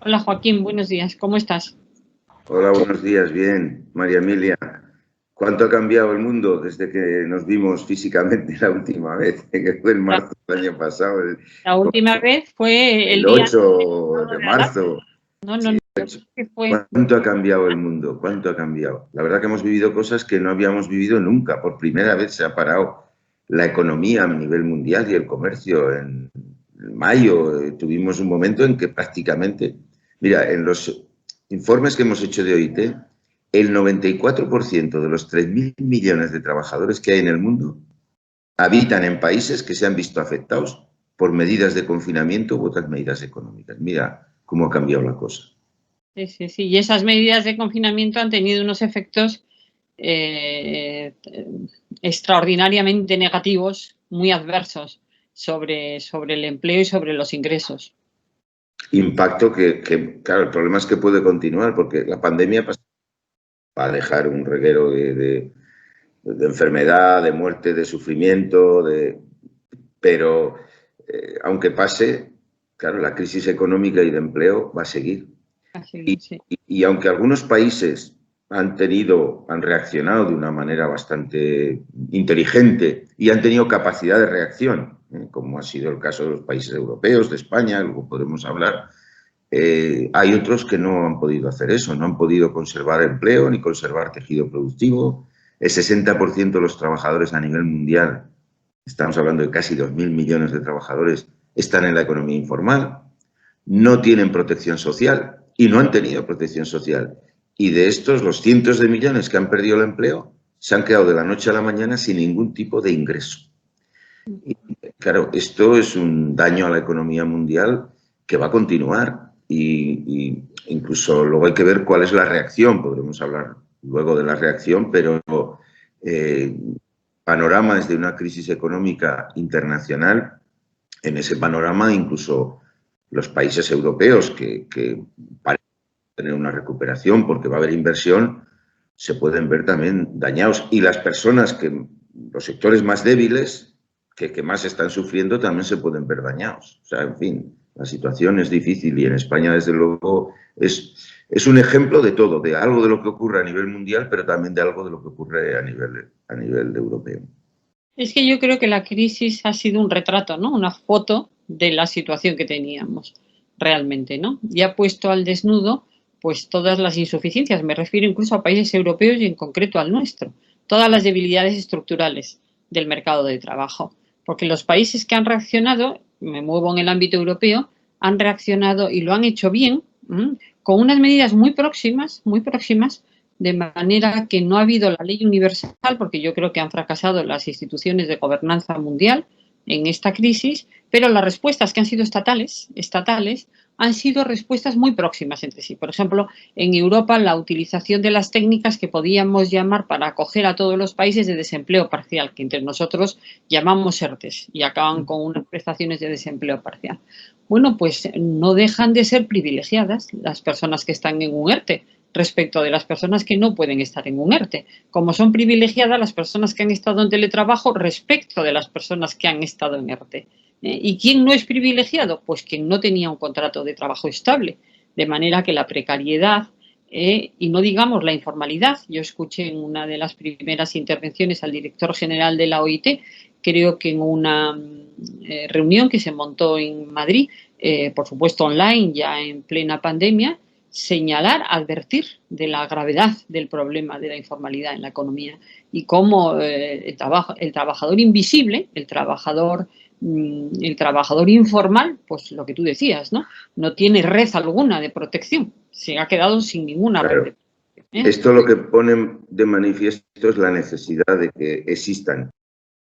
Hola Joaquín, buenos días, ¿cómo estás? Hola, buenos días. Bien, María Emilia. ¿Cuánto ha cambiado el mundo desde que nos vimos físicamente la última vez? Que fue en La, marzo del año pasado, la última vez fue el el día del 8 Estado de de Alarma. marzo. No, no, Sí, no, el 8. que fue. ¿Cuánto ha cambiado el mundo? ¿Cuánto ha cambiado? La verdad que hemos vivido cosas que no habíamos vivido nunca. Por primera vez se ha parado la economía a nivel mundial y el comercio. En mayo tuvimos un momento en que prácticamente, mira, en los informes que hemos hecho de OIT, el 94% de los 3.000 millones de trabajadores que hay en el mundo habitan en países que se han visto afectados por medidas de confinamiento u otras medidas económicas. Mira cómo ha cambiado la cosa. Sí, sí, sí. Y esas medidas de confinamiento han tenido unos efectos eh, extraordinariamente negativos, muy adversos sobre el empleo y sobre los ingresos. Impacto claro, el problema es que puede continuar porque la pandemia va a dejar un reguero de enfermedad, de muerte, de sufrimiento, pero aunque pase, claro, la crisis económica y de empleo va a seguir. Así, sí. Y aunque algunos países han reaccionado de una manera bastante inteligente y han tenido capacidad de reacción, como ha sido el caso de los países europeos, de España, luego podemos hablar, hay otros que no han podido hacer eso, no han podido conservar empleo ni conservar tejido productivo. El 60% de los trabajadores a nivel mundial, estamos hablando de casi 2.000 millones de trabajadores, están en la economía informal, no tienen protección social y no han tenido protección social. Y de estos, los cientos de millones que han perdido el empleo se han quedado de la noche a la mañana sin ningún tipo de ingreso. Y, claro, esto es un daño a la economía mundial que va a continuar y incluso luego hay que ver cuál es la reacción. Podremos hablar luego de la reacción, pero eh, panoramas de una crisis económica internacional, en ese panorama incluso los países europeos que parecen tener una recuperación porque va a haber inversión, se pueden ver también dañados. Y las personas los sectores más débiles, que más están sufriendo, también se pueden ver dañados. O sea, en fin, la situación es difícil y en España, desde luego, es un ejemplo de todo, de algo de lo que ocurre a nivel mundial, pero también de algo de lo que ocurre a nivel europeo. Es que yo creo que la crisis ha sido un retrato, ¿no? Una foto de la situación que teníamos realmente, ¿no? Y ha puesto al desnudo, pues, todas las insuficiencias. Me refiero incluso a países europeos y en concreto al nuestro. Todas las debilidades estructurales del mercado de trabajo. Porque los países que han reaccionado, me muevo en el ámbito europeo, han reaccionado y lo han hecho bien, con unas medidas muy próximas, de manera que no ha habido la ley universal, porque yo creo que han fracasado las instituciones de gobernanza mundial en esta crisis, pero las respuestas que han sido estatales han sido respuestas muy próximas entre sí. Por ejemplo, en Europa la utilización de las técnicas que podíamos llamar para acoger a todos los países de desempleo parcial, que entre nosotros llamamos ERTES y acaban con unas prestaciones de desempleo parcial. Bueno, pues no dejan de ser privilegiadas las personas que están en un ERTE respecto de las personas que no pueden estar en un ERTE, como son privilegiadas las personas que han estado en teletrabajo respecto de las personas que han estado en ERTE. ¿Y quién no es privilegiado? Pues quien no tenía un contrato de trabajo estable, de manera que la precariedad y no digamos la informalidad. Yo escuché en una de las primeras intervenciones al director general de la OIT, creo que en una reunión que se montó en Madrid, por supuesto online, ya en plena pandemia, señalar, advertir de la gravedad del problema de la informalidad en la economía y cómo el trabajador invisible, el trabajador informal, pues lo que tú decías, ¿no? No tiene red alguna de protección, se ha quedado sin ninguna red Claro, de protección. ¿Eh? esto lo que pone de manifiesto es la necesidad de que existan,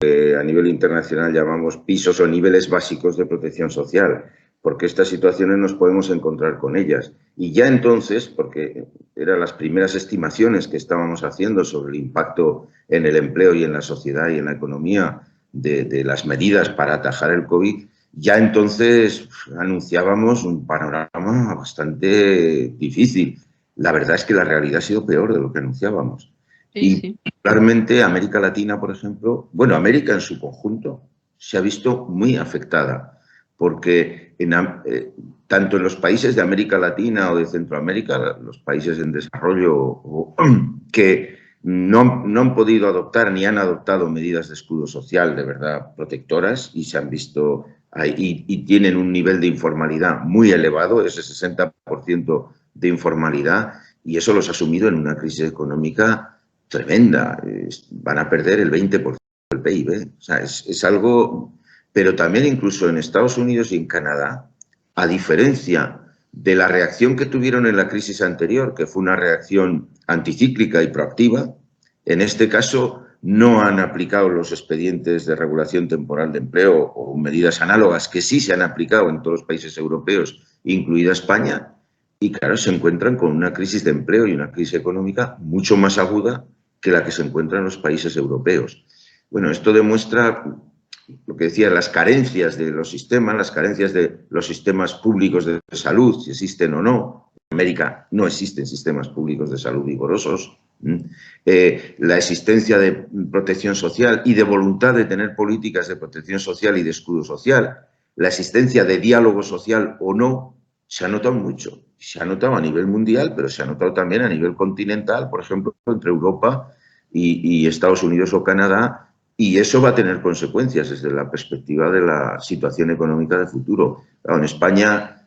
a nivel internacional llamamos pisos o niveles básicos de protección social, porque estas situaciones nos podemos encontrar con ellas. Y ya entonces, porque eran las primeras estimaciones que estábamos haciendo sobre el impacto en el empleo y en la sociedad y en la economía de las medidas para atajar el COVID, ya entonces anunciábamos un panorama bastante difícil. La verdad es que la realidad ha sido peor de lo que anunciábamos. Sí, Y sí. particularmente América Latina, por ejemplo, bueno, América en su conjunto se ha visto muy afectada porque tanto en los países de América Latina o de Centroamérica, los países en desarrollo que no han podido adoptar ni han adoptado medidas de escudo social de verdad protectoras y se han visto y tienen un nivel de informalidad muy elevado, ese 60% de informalidad, y eso los ha sumido en una crisis económica tremenda. Van a perder el 20% del PIB. O sea, es algo... Pero también incluso en Estados Unidos y en Canadá, a diferencia de la reacción que tuvieron en la crisis anterior, que fue una reacción anticíclica y proactiva, en este caso no han aplicado los expedientes de regulación temporal de empleo o medidas análogas que sí se han aplicado en todos los países europeos, incluida España, y claro, se encuentran con una crisis de empleo y una crisis económica mucho más aguda que la que se encuentra en los países europeos. Bueno, esto demuestra lo que decía, las carencias de los sistemas, las carencias de los sistemas públicos de salud, si existen o no. En América no existen sistemas públicos de salud vigorosos. La existencia de protección social y de voluntad de tener políticas de protección social y de escudo social, la existencia de diálogo social o no, se ha notado mucho. Se ha notado a nivel mundial, pero se ha notado también a nivel continental, por ejemplo, entre Europa y Estados Unidos o Canadá, y eso va a tener consecuencias desde la perspectiva de la situación económica de futuro. Claro, en España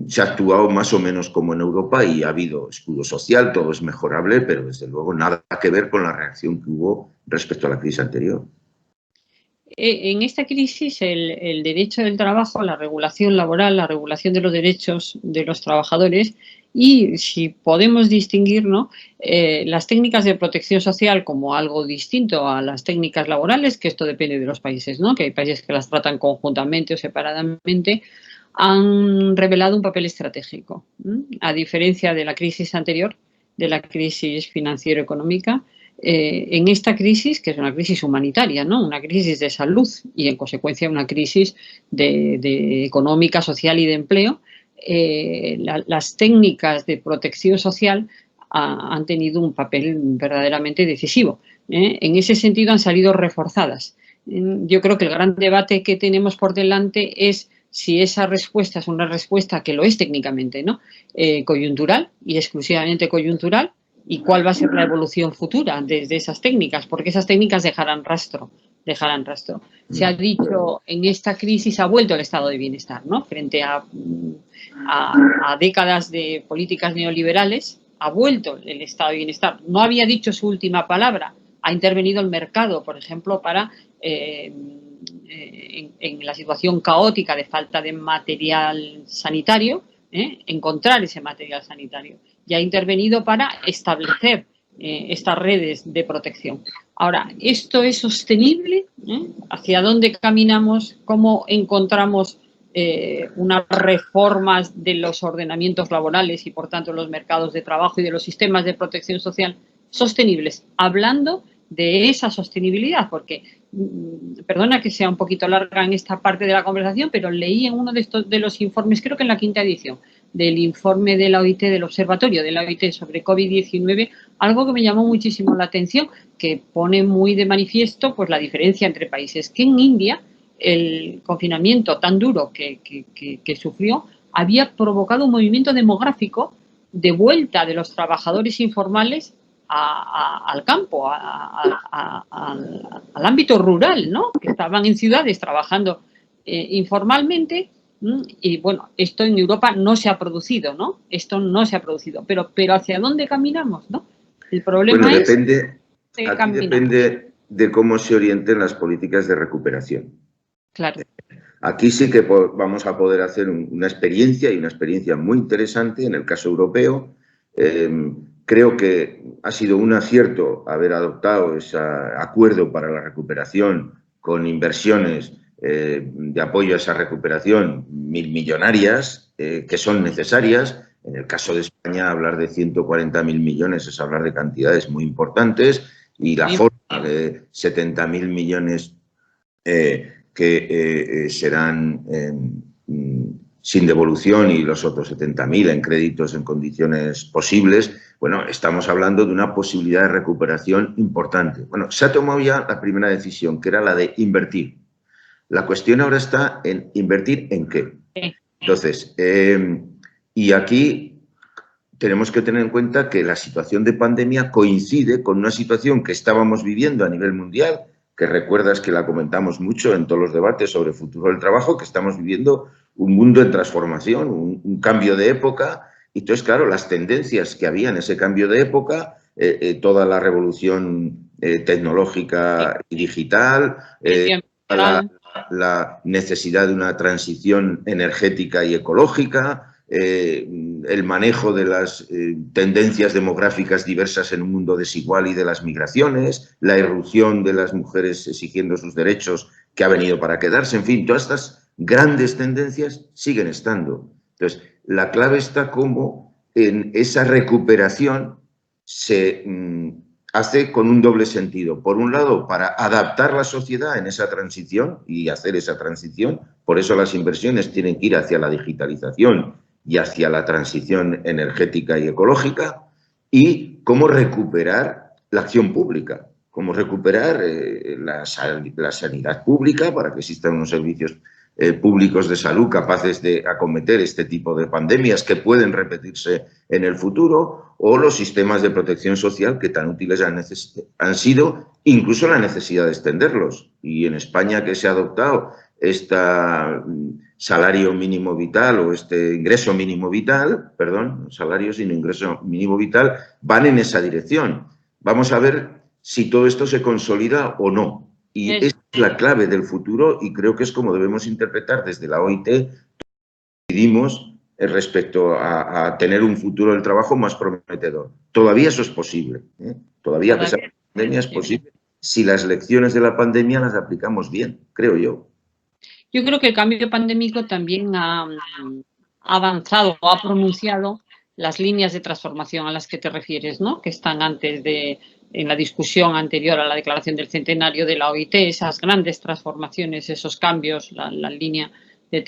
se ha actuado más o menos como en Europa y ha habido escudo social, todo es mejorable, pero desde luego nada que ver con la reacción que hubo respecto a la crisis anterior. En esta crisis, el derecho del trabajo, la regulación laboral, la regulación de los derechos de los trabajadores y, si podemos distinguir, ¿no?, las técnicas de protección social como algo distinto a las técnicas laborales, que esto depende de los países, ¿no?, que hay países que las tratan conjuntamente o separadamente, han revelado un papel estratégico. A diferencia de la crisis anterior, de la crisis financiero-económica, en esta crisis, que es una crisis humanitaria, ¿no?, una crisis de salud y, en consecuencia, una crisis de económica, social y de empleo, las técnicas de protección social han tenido un papel verdaderamente decisivo. En ese sentido, han salido reforzadas. Yo creo que el gran debate que tenemos por delante es si esa respuesta es una respuesta que lo es técnicamente, ¿no?, coyuntural y exclusivamente coyuntural, y cuál va a ser la evolución futura desde esas técnicas, porque esas técnicas dejarán rastro. Se ha dicho, en esta crisis ha vuelto el estado de bienestar, ¿no?, frente a décadas de políticas neoliberales, ha vuelto el estado de bienestar. No había dicho su última palabra, ha intervenido el mercado, por ejemplo, para en la situación caótica de falta de material sanitario, encontrar ese material sanitario, y ha intervenido para establecer estas redes de protección. Ahora, ¿esto es sostenible? ¿Hacia dónde caminamos? ¿Cómo encontramos unas reformas de los ordenamientos laborales y, por tanto, los mercados de trabajo y de los sistemas de protección social sostenibles? Hablando de esa sostenibilidad, porque, perdona que sea un poquito larga en esta parte de la conversación, pero leí en uno de los informes, creo que en la 5ª edición, del informe de la OIT, del Observatorio de la OIT sobre COVID-19, algo que me llamó muchísimo la atención, que pone muy de manifiesto pues la diferencia entre países, que en India el confinamiento tan duro que sufrió había provocado un movimiento demográfico de vuelta de los trabajadores informales al campo, al ámbito rural, ¿no?, que estaban en ciudades trabajando informalmente. Y bueno, esto en Europa no se ha producido, ¿no? Pero ¿hacia dónde caminamos, no? El problema depende de cómo se orienten las políticas de recuperación. Claro. Aquí sí que vamos a poder hacer una experiencia, y una experiencia muy interesante en el caso europeo. Creo que ha sido un acierto haber adoptado ese acuerdo para la recuperación con inversiones de apoyo a esa recuperación millonarias, que son necesarias. En el caso de España, hablar de 140.000 millones es hablar de cantidades muy importantes, y la forma de 70.000 millones que serán sin devolución y los otros 70.000 en créditos en condiciones posibles. Bueno, estamos hablando de una posibilidad de recuperación importante. Bueno, se ha tomado ya la primera decisión, que era la de invertir. La cuestión ahora está en invertir en qué. Entonces, y aquí tenemos que tener en cuenta que la situación de pandemia coincide con una situación que estábamos viviendo a nivel mundial, que recuerdas que la comentamos mucho en todos los debates sobre el futuro del trabajo, que estamos viviendo un mundo en transformación, un cambio de época. Y entonces, claro, las tendencias que había en ese cambio de época, toda la revolución tecnológica y digital, la necesidad de una transición energética y ecológica, el manejo de las tendencias demográficas diversas en un mundo desigual y de las migraciones, la irrupción de las mujeres exigiendo sus derechos que ha venido para quedarse, en fin, todas estas grandes tendencias siguen estando. Entonces, la clave está como en esa recuperación se hace con un doble sentido. Por un lado, para adaptar la sociedad en esa transición y hacer esa transición, por eso las inversiones tienen que ir hacia la digitalización y hacia la transición energética y ecológica, y cómo recuperar la acción pública, cómo recuperar la sanidad pública para que existan unos servicios públicos de salud capaces de acometer este tipo de pandemias que pueden repetirse en el futuro, o los sistemas de protección social que tan útiles han sido, incluso la necesidad de extenderlos. Y en España, que se ha adoptado este salario mínimo vital o este ingreso mínimo vital, perdón, no salario sino ingreso mínimo vital, van en esa dirección. Vamos a ver si todo esto se consolida o no. Y esa es la clave del futuro, y creo que es como debemos interpretar desde la OIT, decidimos respecto a tener un futuro del trabajo más prometedor. Todavía eso es posible, ¿eh? Todavía, a pesar de la pandemia, es posible si las lecciones de la pandemia las aplicamos bien, creo yo. Yo creo que el cambio pandémico también ha avanzado o ha pronunciado las líneas de transformación a las que te refieres, ¿no? Que están antes de, en la discusión anterior a la declaración del centenario de la OIT, esas grandes transformaciones, esos cambios, la línea de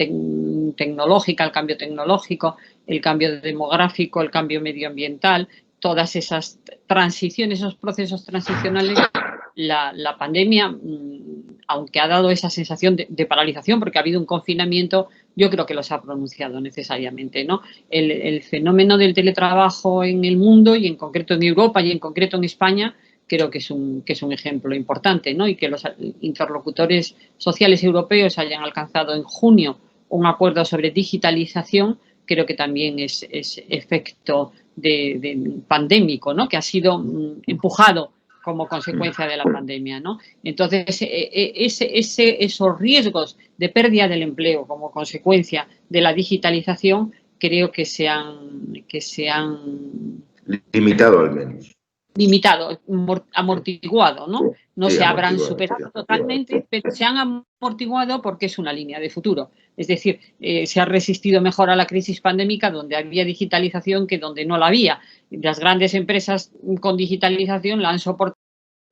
tecnológica, el cambio tecnológico, el cambio demográfico, el cambio medioambiental, todas esas transiciones, esos procesos transicionales. La pandemia, aunque ha dado esa sensación de paralización, porque ha habido un confinamiento, yo creo que los ha pronunciado necesariamente, ¿no? El fenómeno del teletrabajo en el mundo, y en concreto en Europa y en concreto en España, creo que es un ejemplo importante, ¿no? Y que los interlocutores sociales europeos hayan alcanzado en junio un acuerdo sobre digitalización, creo que también es efecto de pandémico, ¿no? Que ha sido empujado como consecuencia de la pandemia, ¿no? Entonces, esos riesgos de pérdida del empleo como consecuencia de la digitalización creo que se han limitado al menos. Limitado, amortiguado, ¿no? No se habrán superado totalmente, pero se han amortiguado porque es una línea de futuro. Es decir, se ha resistido mejor a la crisis pandémica donde había digitalización que donde no la había. Las grandes empresas con digitalización la han soportado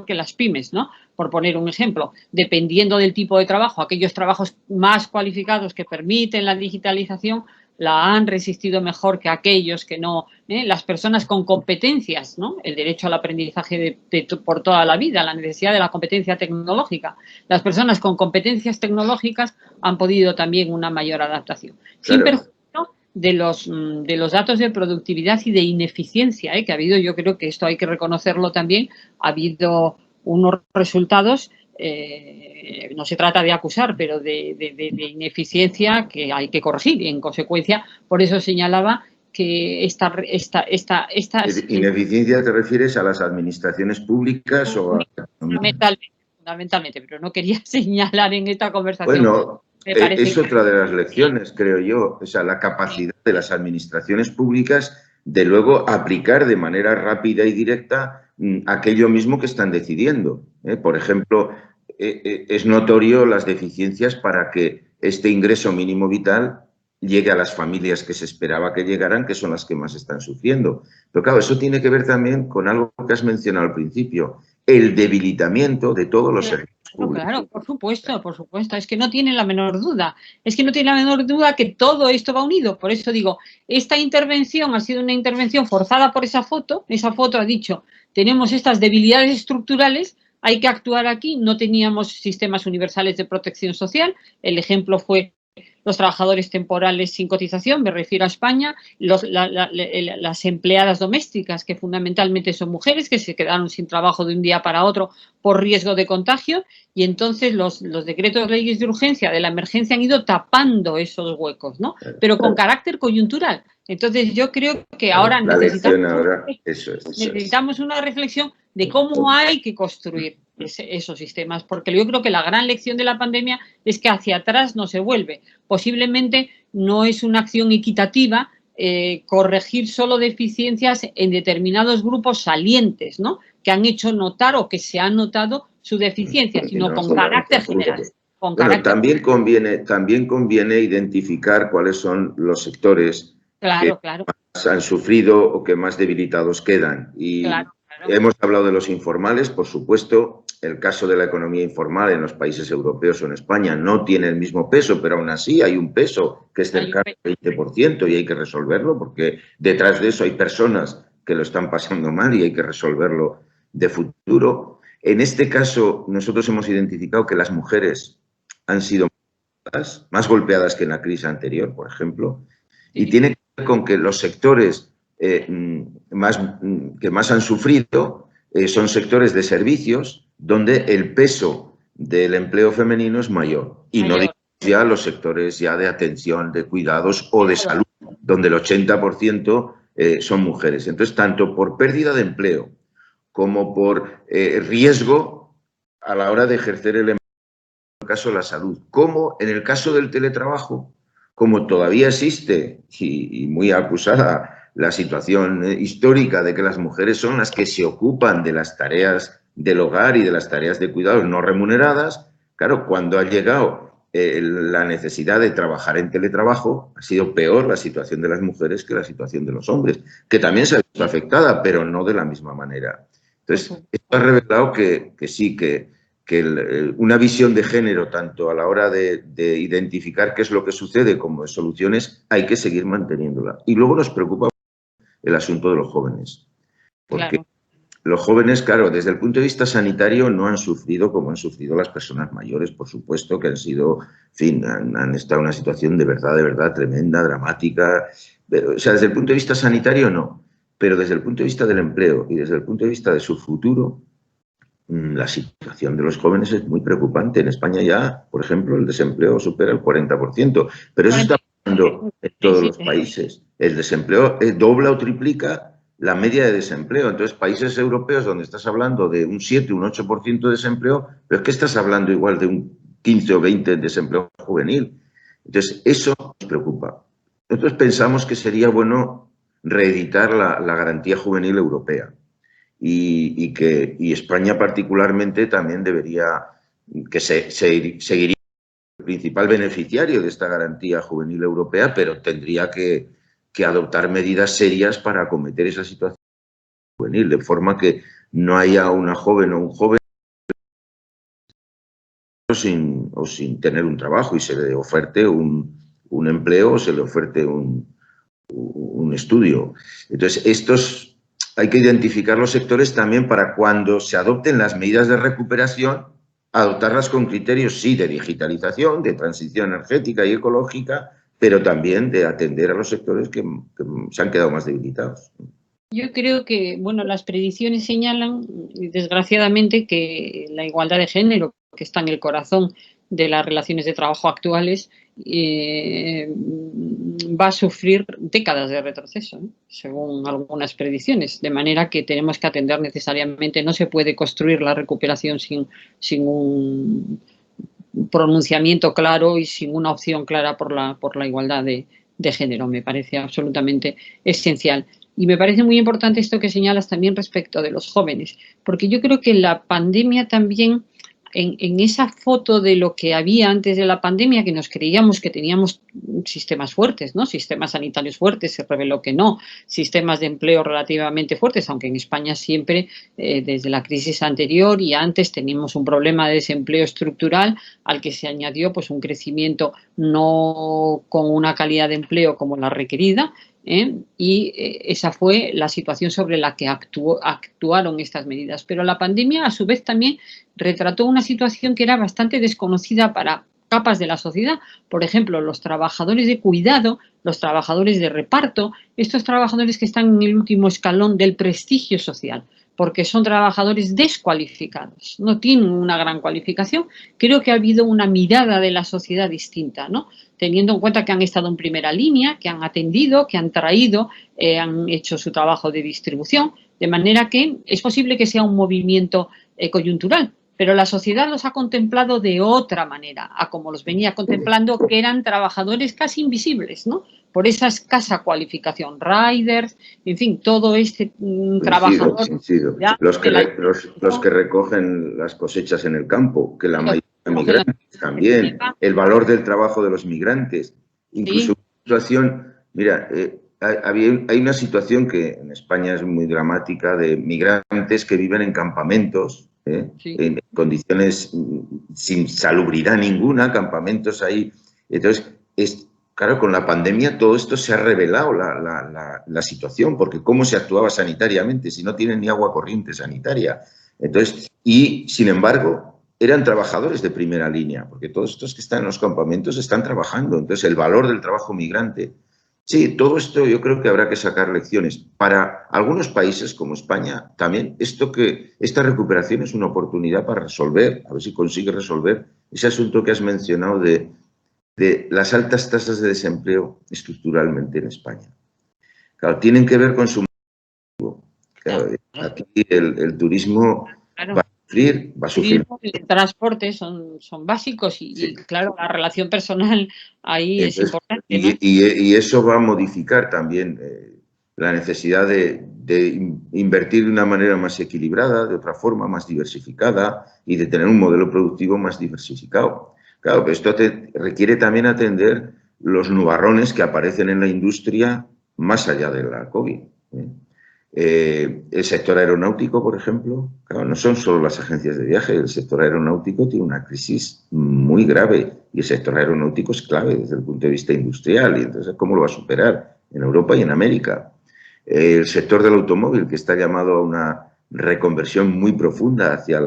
que las pymes, ¿no? Por poner un ejemplo, dependiendo del tipo de trabajo, aquellos trabajos más cualificados que permiten la digitalización la han resistido mejor que aquellos que no, las personas con competencias, ¿no? El derecho al aprendizaje por toda la vida, la necesidad de la competencia tecnológica. Las personas con competencias tecnológicas han podido también una mayor adaptación. Claro. Sin perjuicio de los datos de productividad y de ineficiencia, que ha habido, yo creo que esto hay que reconocerlo también, ha habido unos resultados, no se trata de acusar, pero de ineficiencia que hay que corregir, y en consecuencia, por eso señalaba que esta ¿Ineficiencia te refieres a las administraciones públicas o a...? Fundamentalmente, pero no quería señalar en esta conversación. Bueno, es otra de las lecciones, creo yo, o sea, la capacidad de las administraciones públicas de luego aplicar de manera rápida y directa aquello mismo que están decidiendo. Por ejemplo, es notorio las deficiencias para que este ingreso mínimo vital llegue a las familias que se esperaba que llegaran, que son las que más están sufriendo. Pero claro, eso tiene que ver también con algo que has mencionado al principio, el debilitamiento de todos los servicios públicos. Claro, por supuesto. Es que no tiene la menor duda. Es que no tiene la menor duda que todo esto va unido. Por eso digo, esta intervención ha sido una intervención forzada por esa foto. Esa foto ha dicho, tenemos estas debilidades estructurales, hay que actuar aquí. No teníamos sistemas universales de protección social. El ejemplo fue los trabajadores temporales sin cotización, me refiero a España, las empleadas domésticas, que fundamentalmente son mujeres, que se quedaron sin trabajo de un día para otro por riesgo de contagio, y entonces los decretos leyes de urgencia de la emergencia han ido tapando esos huecos, ¿no? Pero con carácter coyuntural. Entonces yo creo que ahora necesitamos una reflexión de cómo hay que construir esos sistemas, porque yo creo que la gran lección de la pandemia es que hacia atrás no se vuelve. Posiblemente no es una acción equitativa corregir solo deficiencias en determinados grupos salientes, ¿no?, que han hecho notar o que se ha notado su deficiencia, sino con carácter general. Bueno, también conviene identificar cuáles son los sectores que más han sufrido o que más debilitados quedan. Y hemos hablado de los informales, por supuesto. El caso de la economía informal en los países europeos o en España no tiene el mismo peso, pero aún así hay un peso que es cercano al 20% y hay que resolverlo, porque detrás de eso hay personas que lo están pasando mal y hay que resolverlo de futuro. En este caso, nosotros hemos identificado que las mujeres han sido más golpeadas que en la crisis anterior, por ejemplo, y tiene que ver con que los sectores que más han sufrido son sectores de servicios, donde el peso del empleo femenino es mayor. Y no digamos ya los sectores ya de atención, de cuidados o de salud, donde el 80% son mujeres. Entonces, tanto por pérdida de empleo como por riesgo a la hora de ejercer el empleo, en el caso de la salud, como en el caso del teletrabajo, como todavía existe y muy acusada la situación histórica de que las mujeres son las que se ocupan de las tareas del hogar y de las tareas de cuidados no remuneradas, claro, cuando ha llegado la necesidad de trabajar en teletrabajo, ha sido peor la situación de las mujeres que la situación de los hombres, que también se ha visto afectada, pero no de la misma manera. Entonces, esto ha revelado que sí, que una visión de género, tanto a la hora de identificar qué es lo que sucede como de soluciones, hay que seguir manteniéndola. Y luego nos preocupa el asunto de los jóvenes. Porque los jóvenes, claro, desde el punto de vista sanitario no han sufrido como han sufrido las personas mayores, por supuesto, que han sido, en fin, han estado en una situación de verdad tremenda, dramática. Pero, o sea, desde el punto de vista sanitario no, pero desde el punto de vista del empleo y desde el punto de vista de su futuro, la situación de los jóvenes es muy preocupante. En España ya, por ejemplo, el desempleo supera el 40%, pero eso está pasando en todos los países. El desempleo dobla o triplica la media de desempleo. Entonces, países europeos donde estás hablando de un 7, un 8% de desempleo, pero es que estás hablando igual de un 15 o 20 de desempleo juvenil. Entonces, eso nos preocupa. Nosotros pensamos que sería bueno reeditar la garantía juvenil europea. Y España particularmente también debería, que seguiría el principal beneficiario de esta garantía juvenil europea, pero tendría que adoptar medidas serias para acometer esa situación juvenil, de forma que no haya una joven o un joven sin tener un trabajo y se le oferte un empleo o se le oferte un estudio. Entonces, hay que identificar los sectores también para cuando se adopten las medidas de recuperación, adoptarlas con criterios, sí, de digitalización, de transición energética y ecológica, pero también de atender a los sectores que se han quedado más debilitados. Yo creo que, bueno, las predicciones señalan, desgraciadamente, que la igualdad de género, que está en el corazón de las relaciones de trabajo actuales, va a sufrir décadas de retroceso, ¿no?, según algunas predicciones, de manera que tenemos que atender necesariamente. No se puede construir la recuperación sin un pronunciamiento claro y sin una opción clara por la igualdad de género. Me parece absolutamente esencial. Y me parece muy importante esto que señalas también respecto de los jóvenes, porque yo creo que la pandemia también, en esa foto de lo que había antes de la pandemia, que nos creíamos que teníamos sistemas fuertes, ¿no?, sistemas sanitarios fuertes, se reveló que no, sistemas de empleo relativamente fuertes, aunque en España siempre, desde la crisis anterior y antes, teníamos un problema de desempleo estructural al que se añadió pues un crecimiento no con una calidad de empleo como la requerida, Esa fue la situación sobre la que actuaron estas medidas. Pero la pandemia, a su vez, también retrató una situación que era bastante desconocida para capas de la sociedad. Por ejemplo, los trabajadores de cuidado, los trabajadores de reparto, estos trabajadores que están en el último escalón del prestigio social, porque son trabajadores descualificados, no tienen una gran cualificación. Creo que ha habido una mirada de la sociedad distinta, ¿no? Teniendo en cuenta que han estado en primera línea, que han atendido, que han traído, han hecho su trabajo de distribución, de manera que es posible que sea un movimiento coyuntural, pero la sociedad los ha contemplado de otra manera, a como los venía contemplando, que eran trabajadores casi invisibles, ¿no? Por esa escasa cualificación, riders, en fin, todo este trabajador. Coincido. Los que recogen las cosechas en el campo, que la mayoría de migrantes también, el valor del trabajo de los migrantes, incluso una situación, mira, hay una situación que en España es muy dramática de migrantes que viven en campamentos, en condiciones sin salubridad ninguna, campamentos ahí. Entonces, claro, con la pandemia todo esto se ha revelado la situación, porque cómo se actuaba sanitariamente si no tienen ni agua corriente sanitaria. Entonces, y sin embargo, eran trabajadores de primera línea, porque todos estos que están en los campamentos están trabajando. Entonces, el valor del trabajo migrante. Sí, todo esto yo creo que habrá que sacar lecciones. Para algunos países como España, también esta recuperación es una oportunidad para resolver, a ver si consigue resolver ese asunto que has mencionado de las altas tasas de desempleo estructuralmente en España. Claro, tienen que ver con su... Claro, aquí el turismo va a sufrir. El transporte son básicos y claro, la relación personal ahí es importante, ¿no? Y eso va a modificar también la necesidad de invertir de una manera más equilibrada, de otra forma más diversificada y de tener un modelo productivo más diversificado. Claro, pero esto requiere también atender los nubarrones que aparecen en la industria más allá de la COVID. El sector aeronáutico, por ejemplo, claro, no son solo las agencias de viaje, el sector aeronáutico tiene una crisis muy grave y el sector aeronáutico es clave desde el punto de vista industrial y entonces ¿cómo lo va a superar en Europa y en América? El sector del automóvil, que está llamado a una reconversión muy profunda hacia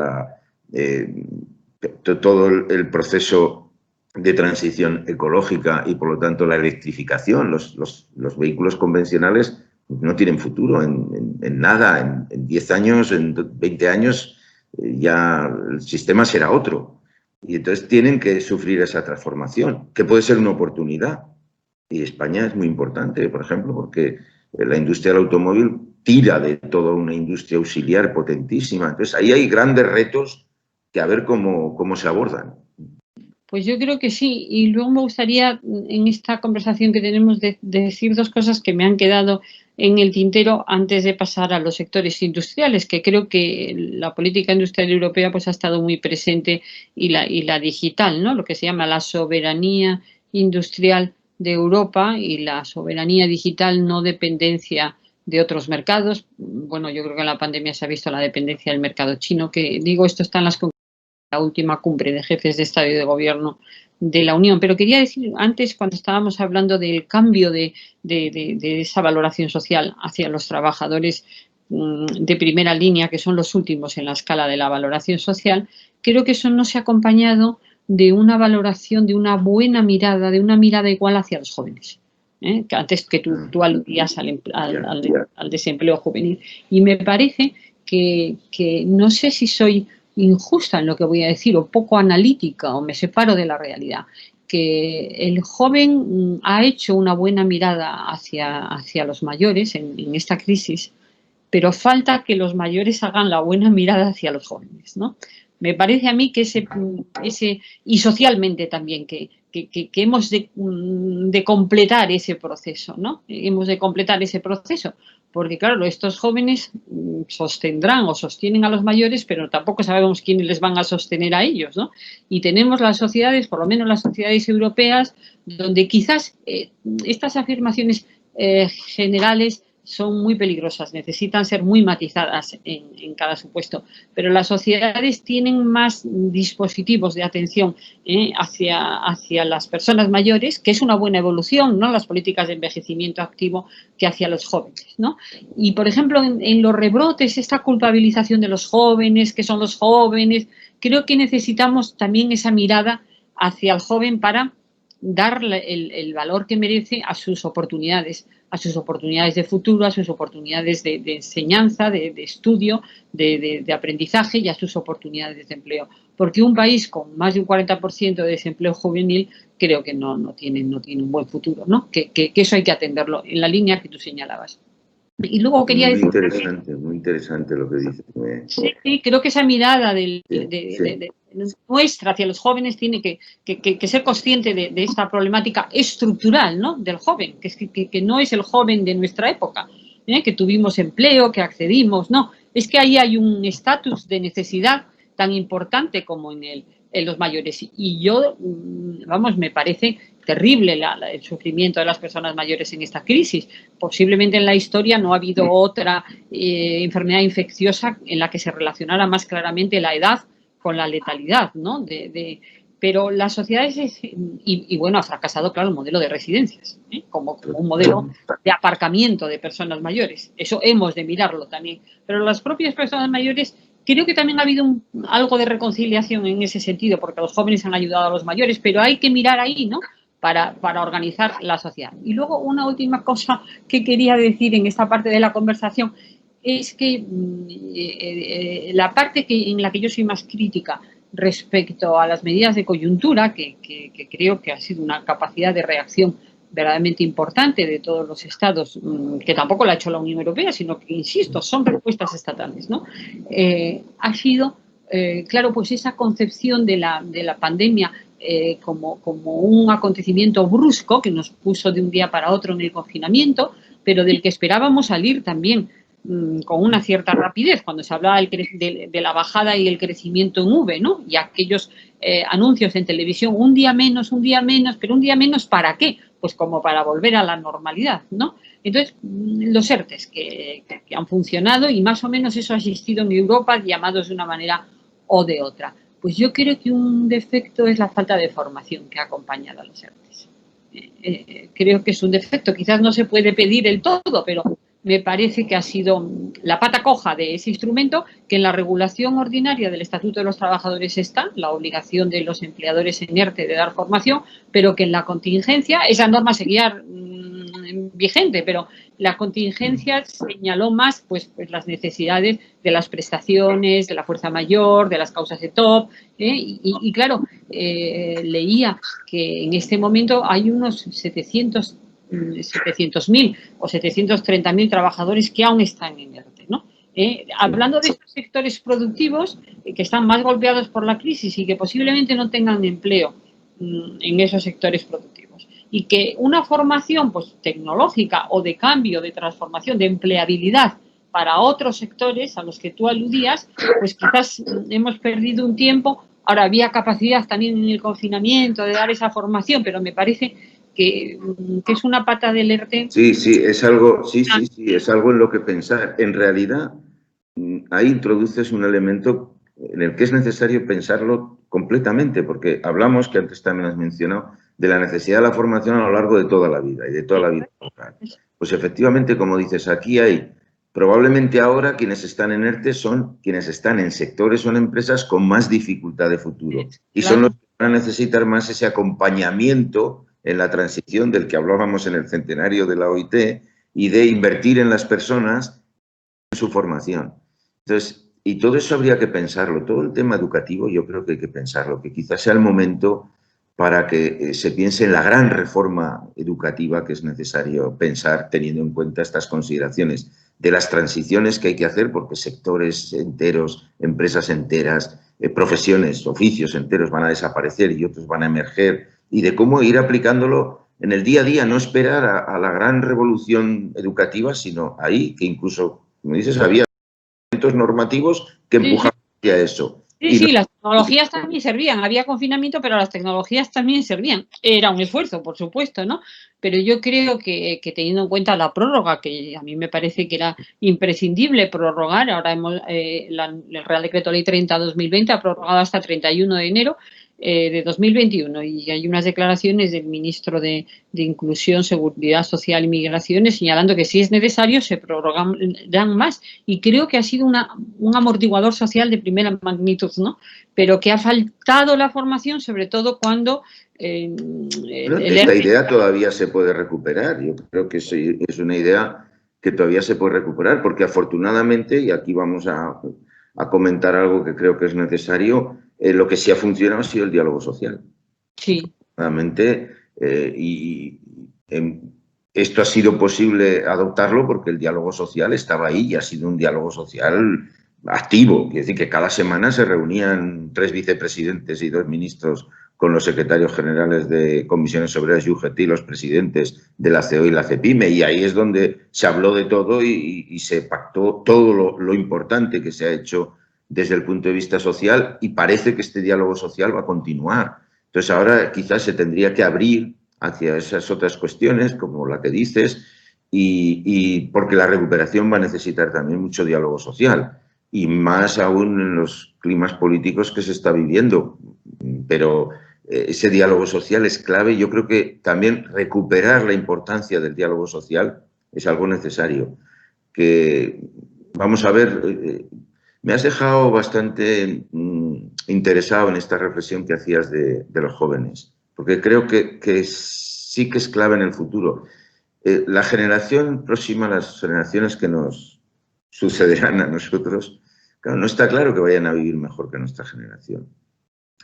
todo el proceso de transición ecológica y por lo tanto la electrificación, los vehículos convencionales no tienen futuro en nada, en 10 años, en 20 años ya el sistema será otro y entonces tienen que sufrir esa transformación, que puede ser una oportunidad y España es muy importante, por ejemplo, porque la industria del automóvil tira de toda una industria auxiliar potentísima, entonces ahí hay grandes retos que a ver cómo se abordan. Pues yo creo que sí, y luego me gustaría en esta conversación que tenemos de decir dos cosas que me han quedado en el tintero antes de pasar a los sectores industriales, que creo que la política industrial europea pues ha estado muy presente y la digital, ¿no? Lo que se llama la soberanía industrial de Europa y la soberanía digital, no dependencia de otros mercados. Bueno, yo creo que en la pandemia se ha visto la dependencia del mercado chino, que digo, esto está en la última cumbre de jefes de Estado y de Gobierno de la Unión. Pero quería decir antes, cuando estábamos hablando del cambio de esa valoración social hacia los trabajadores de primera línea, que son los últimos en la escala de la valoración social, creo que eso no se ha acompañado de una valoración, de una buena mirada, de una mirada igual hacia los jóvenes. Que antes que tú aludías al desempleo juvenil. Y me parece que no sé si soy injusta en lo que voy a decir o poco analítica o me separo de la realidad, que el joven ha hecho una buena mirada hacia los mayores en esta crisis, pero falta que los mayores hagan la buena mirada hacia los jóvenes, ¿no? Me parece a mí que ese y socialmente también, que hemos de completar ese proceso, ¿no? Hemos de completar ese proceso, porque claro, estos jóvenes sostendrán o sostienen a los mayores, pero tampoco sabemos quiénes les van a sostener a ellos, ¿no? Y tenemos las sociedades, por lo menos las sociedades europeas, donde quizás estas afirmaciones generales son muy peligrosas, necesitan ser muy matizadas en cada supuesto, pero las sociedades tienen más dispositivos de atención hacia las personas mayores, que es una buena evolución, ¿no? Las políticas de envejecimiento activo, que hacia los jóvenes, ¿no? Y, por ejemplo, en los rebrotes, esta culpabilización de los jóvenes, que son los jóvenes, creo que necesitamos también esa mirada hacia el joven para dar el valor que merece a sus oportunidades de futuro, a sus oportunidades de enseñanza, de estudio, de aprendizaje y a sus oportunidades de empleo. Porque un país con más de un 40% de desempleo juvenil creo que no tiene un buen futuro, ¿no? Que eso hay que atenderlo en la línea que tú señalabas. Y luego quería decir... Muy interesante lo que dices. Sí, creo que esa mirada Sí. nuestra hacia los jóvenes tiene que ser consciente de esta problemática estructural, ¿no? Del joven, que no es el joven de nuestra época, que tuvimos empleo, que accedimos, no. Es que ahí hay un estatus de necesidad tan importante como en los mayores. Y yo, vamos, me parece terrible el sufrimiento de las personas mayores en esta crisis. Posiblemente en la historia no ha habido otra enfermedad infecciosa en la que se relacionara más claramente la edad con la letalidad, ¿no? Pero las sociedades, y bueno, ha fracasado, claro, el modelo de residencias, como un modelo de aparcamiento de personas mayores. Eso hemos de mirarlo también. Pero las propias personas mayores, creo que también ha habido algo de reconciliación en ese sentido, porque los jóvenes han ayudado a los mayores, pero hay que mirar ahí, ¿no? Para organizar la sociedad. Y luego una última cosa que quería decir en esta parte de la conversación es que la parte en la que yo soy más crítica respecto a las medidas de coyuntura, que creo que ha sido una capacidad de reacción verdaderamente importante de todos los estados, que tampoco la ha hecho la Unión Europea, sino que, insisto, son respuestas estatales, ¿no? Ha sido, claro, pues esa concepción de la pandemia como un acontecimiento brusco que nos puso de un día para otro en el confinamiento, pero del que esperábamos salir también con una cierta rapidez, cuando se hablaba de la bajada y el crecimiento en V, ¿no? Y aquellos anuncios en televisión, un día menos, pero un día menos ¿para qué? Pues como para volver a la normalidad, ¿no? Entonces, los ERTEs que han funcionado y más o menos eso ha existido en Europa, llamados de una manera o de otra. Pues yo creo que un defecto es la falta de formación que ha acompañado a los ERTEs. Creo que es un defecto, quizás no se puede pedir el todo, pero me parece que ha sido la pata coja de ese instrumento, que en la regulación ordinaria del Estatuto de los Trabajadores está la obligación de los empleadores en ERTE de dar formación, pero que en la contingencia, esa norma seguía vigente, pero la contingencia señaló más pues las necesidades de las prestaciones, de la fuerza mayor, de las causas de top, y claro, leía que en este momento hay unos 700.000 o 730.000 trabajadores que aún están en ERTE, ¿no? Hablando de estos sectores productivos que están más golpeados por la crisis y que posiblemente no tengan empleo en esos sectores productivos. Y que una formación pues, tecnológica o de cambio, de transformación, de empleabilidad para otros sectores a los que tú aludías, pues quizás hemos perdido un tiempo. Ahora, había capacidad también en el confinamiento de dar esa formación, pero me parece que es una pata del ERTE. Sí, es algo en lo que pensar. En realidad, ahí introduces un elemento en el que es necesario pensarlo completamente, porque hablamos, que antes también has mencionado, de la necesidad de la formación a lo largo de toda la vida y de toda la vida laboral. Pues efectivamente, como dices, aquí hay, probablemente ahora quienes están en ERTE son quienes están en sectores o en empresas con más dificultad de futuro. Y son los que van a necesitar más ese acompañamiento en la transición del que hablábamos en el centenario de la OIT y de invertir en las personas en su formación. Entonces, y todo eso habría que pensarlo, todo el tema educativo yo creo que hay que pensarlo, que quizás sea el momento para que se piense en la gran reforma educativa que es necesario pensar teniendo en cuenta estas consideraciones de las transiciones que hay que hacer, porque sectores enteros, empresas enteras, profesiones, oficios enteros van a desaparecer y otros van a emerger, y de cómo ir aplicándolo en el día a día, no esperar a la gran revolución educativa, sino ahí, que incluso, como dices, había elementos normativos que empujaban hacia eso. Sí, las tecnologías también servían, había confinamiento, pero las tecnologías también servían. Era un esfuerzo, por supuesto, ¿no? Pero yo creo que teniendo en cuenta la prórroga, que a mí me parece que era imprescindible prorrogar, ahora el Real Decreto Ley 30/2020 ha prorrogado hasta 31 de enero de 2021 y hay unas declaraciones del ministro de Inclusión, Seguridad Social y Migraciones señalando que si es necesario se prorrogarán más y creo que ha sido un amortiguador social de primera magnitud, ¿no? Pero que ha faltado la formación, sobre todo cuando esta idea todavía se puede recuperar. Yo creo que es una idea que todavía se puede recuperar, porque afortunadamente, y aquí vamos a comentar algo que creo que es necesario, lo que sí ha funcionado ha sido el diálogo social. Sí. Afortunadamente, esto ha sido posible adoptarlo porque el diálogo social estaba ahí y ha sido un diálogo social activo. Quiere decir que cada semana se reunían 3 vicepresidentes y 2 ministros con los secretarios generales de comisiones obreras y UGT y los presidentes de la CEO y la CEPIME, y ahí es donde se habló de todo y se pactó todo lo importante que se ha hecho desde el punto de vista social, y parece que este diálogo social va a continuar. Entonces ahora quizás se tendría que abrir hacia esas otras cuestiones, como la que dices, y porque la recuperación va a necesitar también mucho diálogo social, y más aún en los climas políticos que se está viviendo. Pero ese diálogo social es clave. Yo creo que también recuperar la importancia del diálogo social es algo necesario. Que vamos a ver, me has dejado bastante interesado en esta reflexión que hacías de los jóvenes, porque creo que sí que es clave en el futuro. La generación próxima, las generaciones que nos sucederán a nosotros, claro, no está claro que vayan a vivir mejor que nuestra generación.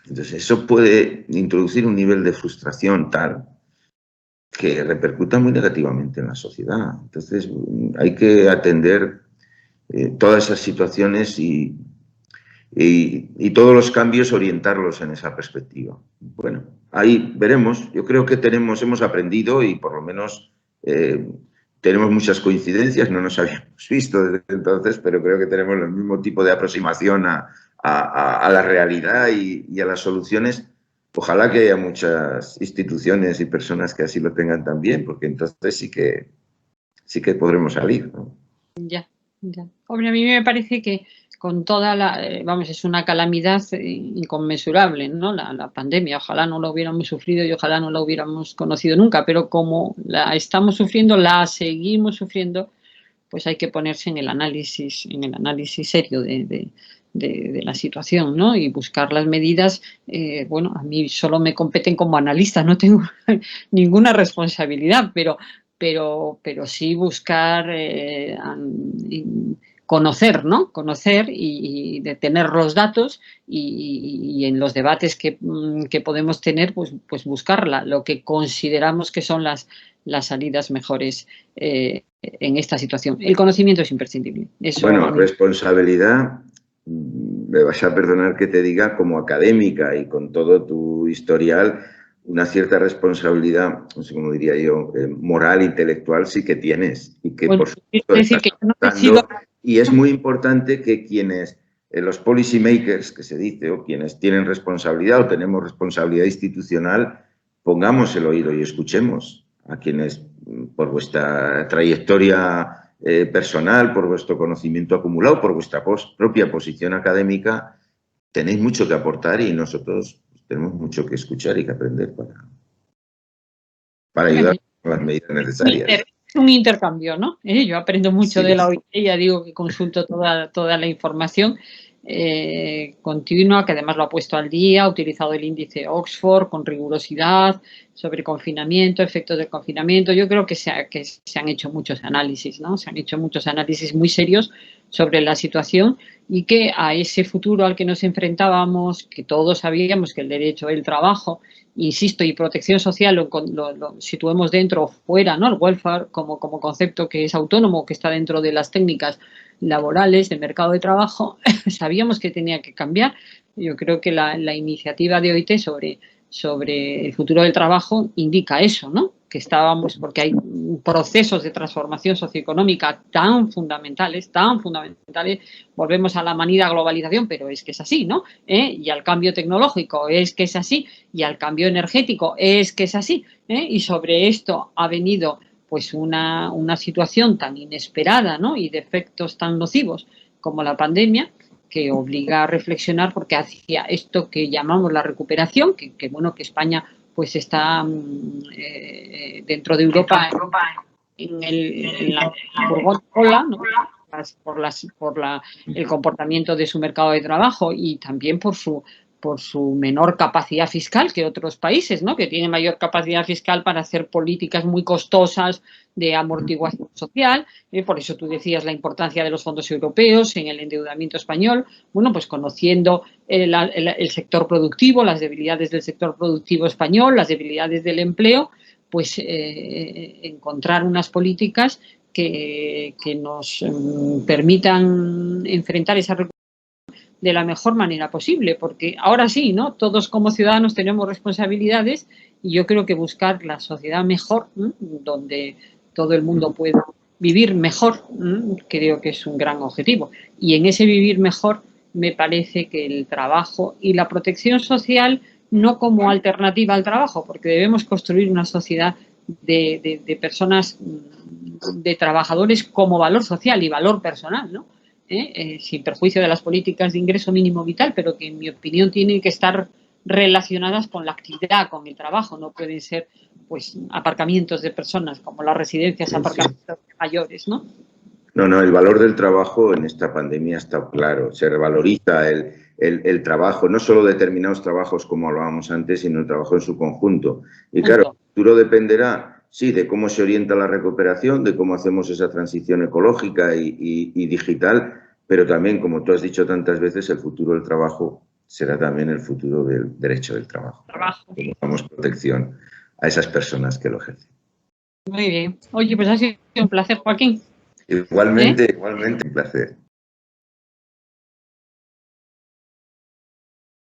Entonces, eso puede introducir un nivel de frustración tal que repercuta muy negativamente en la sociedad. Entonces, hay que atender todas esas situaciones y todos los cambios orientarlos en esa perspectiva. Bueno, ahí veremos. Yo creo que hemos aprendido y por lo menos tenemos muchas coincidencias. No nos habíamos visto desde entonces, pero creo que tenemos el mismo tipo de aproximación a la realidad y a las soluciones. Ojalá que haya muchas instituciones y personas que así lo tengan también, porque entonces sí que podremos salir, ¿no? Ya. Hombre, a mí me parece que con toda vamos, es una calamidad inconmensurable, ¿no? La pandemia, ojalá no la hubiéramos sufrido y ojalá no la hubiéramos conocido nunca, pero como la estamos sufriendo, la seguimos sufriendo, pues hay que ponerse en el análisis serio de la situación, ¿no? Y buscar las medidas. Bueno, a mí solo me competen como analista, no tengo ninguna responsabilidad, pero sí buscar conocer, ¿no? Conocer y de tener los datos y en los debates que podemos tener, pues buscar lo que consideramos que son las salidas mejores en esta situación. El conocimiento es imprescindible. Eso, bueno, responsabilidad, me vas a perdonar que te diga, como académica y con todo tu historial, una cierta responsabilidad, no sé cómo diría yo, moral, intelectual, sí que tienes. Y que, bueno, por supuesto, decir que yo no he sido... Y es muy importante que quienes, los policy makers, que se dice, o quienes tienen responsabilidad o tenemos responsabilidad institucional, pongamos el oído y escuchemos a quienes, por vuestra trayectoria personal, por vuestro conocimiento acumulado, por vuestra propia posición académica, tenéis mucho que aportar y nosotros tenemos mucho que escuchar y que aprender para ayudar con las medidas necesarias. Es un intercambio, ¿no? Yo aprendo mucho de la OIT, ya digo que consulto toda la información continua, que además lo ha puesto al día, ha utilizado el índice Oxford con rigurosidad sobre confinamiento, efectos del confinamiento. Yo creo que se han hecho muchos análisis, ¿no? Se han hecho muchos análisis muy serios sobre la situación y que a ese futuro al que nos enfrentábamos, que todos sabíamos que el derecho al trabajo, insisto, y protección social lo situemos dentro o fuera, ¿no? El welfare como concepto que es autónomo, que está dentro de las técnicas laborales del mercado de trabajo, sabíamos que tenía que cambiar. Yo creo que la iniciativa de OIT sobre el futuro del trabajo indica eso, ¿no? Que estábamos, porque hay procesos de transformación socioeconómica tan fundamentales, volvemos a la manida globalización, pero es que es así, ¿no? Y al cambio tecnológico, es que es así, y al cambio energético, es que es así, y sobre esto ha venido pues una situación tan inesperada, ¿no? Y de efectos tan nocivos como la pandemia, que obliga a reflexionar, porque hacia esto que llamamos la recuperación, que bueno, que España pues está dentro de Europa en la furgoneta, ¿no? por el comportamiento de su mercado de trabajo y también por su menor capacidad fiscal que otros países, ¿no? Que tienen mayor capacidad fiscal para hacer políticas muy costosas de amortiguación social. Por eso tú decías la importancia de los fondos europeos en el endeudamiento español. Bueno, pues conociendo el sector productivo, las debilidades del sector productivo español, las debilidades del empleo, pues encontrar unas políticas que nos permitan enfrentar esa recuperación de la mejor manera posible, porque ahora sí, ¿no? Todos como ciudadanos tenemos responsabilidades y yo creo que buscar la sociedad mejor, ¿no? Donde todo el mundo pueda vivir mejor, ¿no? Creo que es un gran objetivo. Y en ese vivir mejor me parece que el trabajo y la protección social no como alternativa al trabajo, porque debemos construir una sociedad de personas, de trabajadores como valor social y valor personal, ¿no? Sin perjuicio de las políticas de ingreso mínimo vital, pero que en mi opinión tienen que estar relacionadas con la actividad, con el trabajo, no pueden ser pues aparcamientos de personas como las residencias, aparcamientos de mayores, ¿no? No, el valor del trabajo en esta pandemia está claro. Se revaloriza el trabajo, no solo determinados trabajos como hablábamos antes, sino el trabajo en su conjunto. Y claro, el futuro dependerá, sí, de cómo se orienta la recuperación, de cómo hacemos esa transición ecológica y digital, pero también, como tú has dicho tantas veces, el futuro del trabajo será también el futuro del derecho del trabajo. Como damos protección a esas personas que lo ejercen. Muy bien. Oye, pues ha sido un placer, Joaquín. Igualmente, un placer.